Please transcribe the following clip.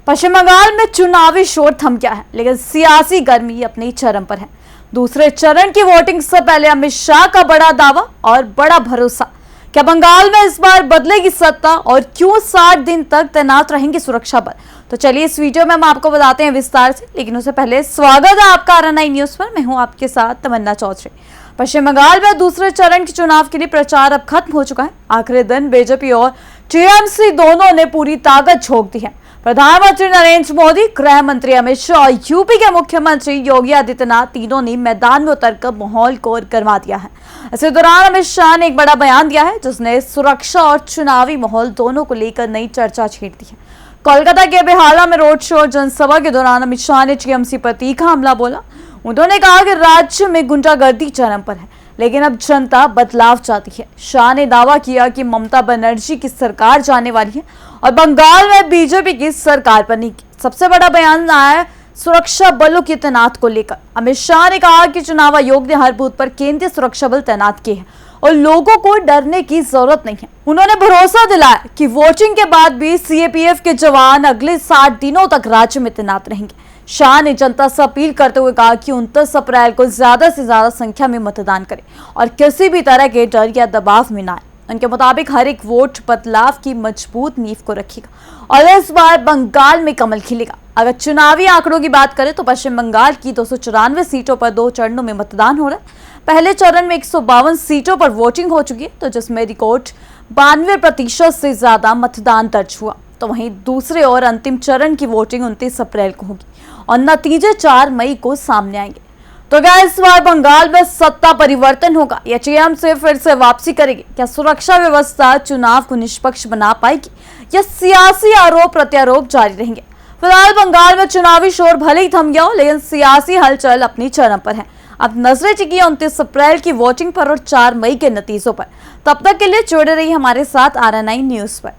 पश्चिम बंगाल में चुनावी शोर थम गया है, लेकिन सियासी गर्मी अपनी चरम पर है। दूसरे चरण की वोटिंग से पहले अमित शाह का बड़ा दावा और बड़ा भरोसा। क्या बंगाल में इस बार बदलेगी सत्ता और क्यों 60 दिन तक तैनात रहेंगे सुरक्षा बल? तो चलिए इस वीडियो में हम आपको बताते हैं विस्तार से, लेकिन उससे पहले स्वागत है आपका RNI न्यूज पर। मैं हूं आपके साथ तमन्ना चौधरी। पश्चिम बंगाल में दूसरे चरण के चुनाव के लिए प्रचार अब खत्म हो चुका है। आखिरी दिन बीजेपी और टीएमसी दोनों ने पूरी ताकत झोंक दी है। प्रधानमंत्री नरेंद्र मोदी, गृह मंत्री अमित शाह और यूपी के मुख्यमंत्री योगी आदित्यनाथ तीनों ने मैदान में उतरकर माहौल को गरमा दिया है। इसी दौरान अमित शाह ने एक बड़ा बयान दिया है, जिसने सुरक्षा और चुनावी माहौल दोनों को लेकर नई चर्चा छेड़ दी है। कोलकाता के बेहाला में रोड शो और जनसभा के दौरान अमित शाह ने टीएमसी पर तीखा हमला बोला। उन्होंने कहा कि राज्य में गुंडागर्दी चरम पर है, लेकिन अब जनता बदलाव चाहती है। शाह ने दावा किया कि ममता बनर्जी की सरकार जाने वाली है और बंगाल में बीजेपी की सरकार बनेगी। सबसे बड़ा बयान आया है सुरक्षा बलों की तैनात को लेकर। अमित शाह ने कहा कि चुनाव आयोग ने हर बूथ पर केंद्रीय सुरक्षा बल तैनात किए हैं और लोगों को डरने की जरूरत नहीं है। उन्होंने भरोसा दिलाया कि वोटिंग के बाद भी सीएपीएफ के जवान अगले 60 दिनों तक राज्य में तैनात रहेंगे। शाह ने जनता से अपील करते हुए कहा कि 29 अप्रैल को ज्यादा से ज्यादा संख्या में मतदान करें और किसी भी तरह के डर या दबाव में न आए। उनके मुताबिक हर एक वोट बदलाव की मजबूत नींव को रखेगा और इस बार बंगाल में कमल खिलेगा। अगर चुनावी आंकड़ों की बात करें तो पश्चिम बंगाल की 294 सीटों पर 2 चरणों में मतदान हो रहा है। पहले चरण में 152 सीटों पर वोटिंग हो चुकी है, तो जिसमें रिकॉर्ड 92% से ज्यादा मतदान दर्ज हुआ। तो वहीं दूसरे और अंतिम चरण की वोटिंग 29 अप्रैल को होगी और नतीजे 4 मई को सामने आएंगे। तो क्या इस बार बंगाल में सत्ता परिवर्तन होगा या टीएमसी फिर से वापसी करेगी? क्या सुरक्षा व्यवस्था चुनाव को निष्पक्ष बना पाएगी या सियासी आरोप प्रत्यारोप जारी रहेंगे? फिलहाल बंगाल में चुनावी शोर भले ही थम गया हो, लेकिन सियासी हलचल अपनी चरम पर है। अब नजरें टिकी 29 अप्रैल की वोटिंग पर और 4 मई के नतीजों पर। तब तक के लिए जुड़े रहिए हमारे साथ RNI न्यूज पर।